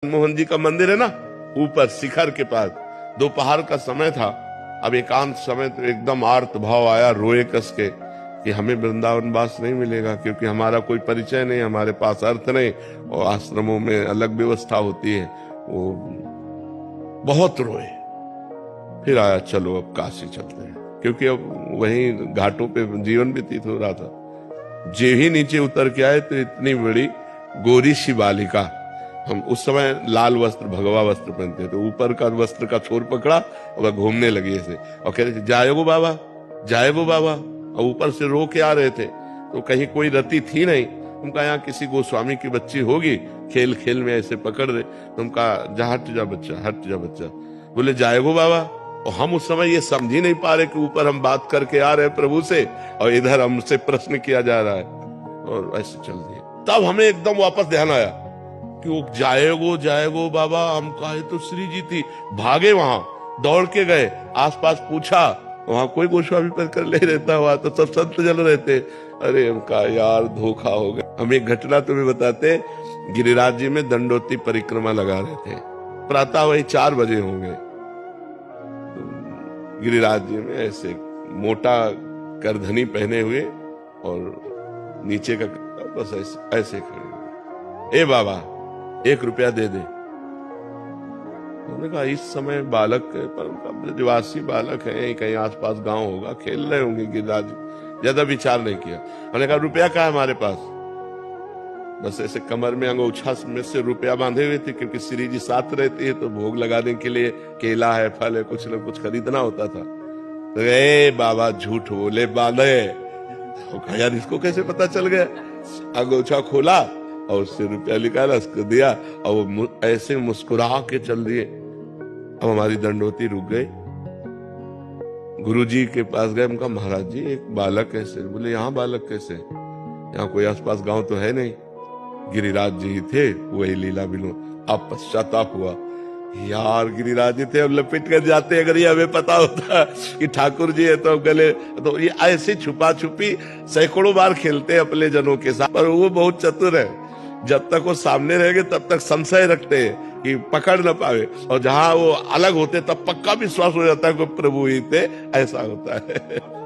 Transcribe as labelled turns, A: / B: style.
A: मोहन जी का मंदिर है ना, ऊपर शिखर के पास। दोपहर का समय था। अब एकांत समय तो एकदम आर्त भाव आया, रोए कस के कि हमें वृंदावन वास नहीं मिलेगा, क्योंकि हमारा कोई परिचय नहीं, हमारे पास अर्थ नहीं, और आश्रमों में अलग व्यवस्था होती है। वो बहुत रोए। फिर आया, चलो अब काशी चलते हैं, क्योंकि अब वहीं घाटों पे जीवन व्यतीत हो रहा था। जे ही नीचे उतर के आए तो इतनी बड़ी गोरी सी बालिका, हम उस समय लाल वस्त्र भगवा वस्त्र पहनते, तो ऊपर का वस्त्र का छोर पकड़ा और वह घूमने लगी ऐसे, और कह रहे थे जाएगो बाबा, जाएगो बाबा, और ऊपर से रो के आ रहे थे। तो कहीं कोई रति थी नहीं। उनका यहाँ किसी गोस्वामी की बच्ची होगी, खेल खेल में ऐसे पकड़ रहे। तो उनका जा, हट जा बच्चा, हट जा बच्चा। बोले जाएगो बाबा। और हम उस समय ये समझ ही नहीं पा रहे कि ऊपर हम बात करके आ रहे प्रभु से और इधर हमसे प्रश्न किया जा रहा है, और ऐसे चल दिए। तब हमें एकदम वापस ध्यान आया कि वो जाएगो बाबा, हम कहे तो श्री जी थी। भागे, वहां दौड़ के गए, आसपास पूछा, वहां कोई गोस्वामी पर कर ले रहता हुआ, तो सब संत जल रहे थे। अरे उनका यार धोखा हो गया। हम एक घटना तुम्हें बताते, गिरिराज जी में दंडोती परिक्रमा लगा रहे थे। प्रातः वही 4 बजे होंगे। गिरिराज जी में ऐसे मोटा करधनी पहने हुए और नीचे का बस ऐसे खड़े। ए बाबा 1 रुपया दे दे। उन्होंने कहा इस समय बालक, पर ब्रजवासी बालक है, कहीं आसपास गांव होगा, खेल रहे होंगे। गिरिराज ज्यादा विचार नहीं किया। उन्होंने कहा रुपया कहाँ है हमारे पास? बस ऐसे कमर में अंगोछा में से रुपया बांधे हुए थे, क्योंकि श्री जी साथ रहती है, तो भोग लगाने के लिए केला है, फल है, कुछ न कुछ खरीदना होता था। तो ए बाबा झूठ बोले, बांधे। तो कहा यार इसको कैसे पता चल गया? अंगोछा खोला और उससे रुपया निकाला, उसको दिया, और वो ऐसे मुस्कुरा के चल दिए। अब हमारी दंडोती रुक गई। गुरुजी के पास गए, उनका महाराज जी एक बालक कैसे? बोले यहाँ बालक कैसे? यहाँ कोई आसपास गांव तो है नहीं। गिरिराज जी थे, वही लीला बिलो। अब पश्चाताप हुआ, यार गिरिराज जी थे, अब लपेट कर जाते। अगर ये हमें पता होता कि ठाकुर जी है तो गले, तो ये ऐसे छुपा छुपी सैकड़ों बार खेलते हैं अपने जनों के साथ। पर वो बहुत चतुर है, जब तक वो सामने रहेंगे तब तक संशय रखते हैं कि पकड़ न पावे, और जहां वो अलग होते तब पक्का विश्वास हो जाता है कि प्रभु ही थे। ऐसा होता है।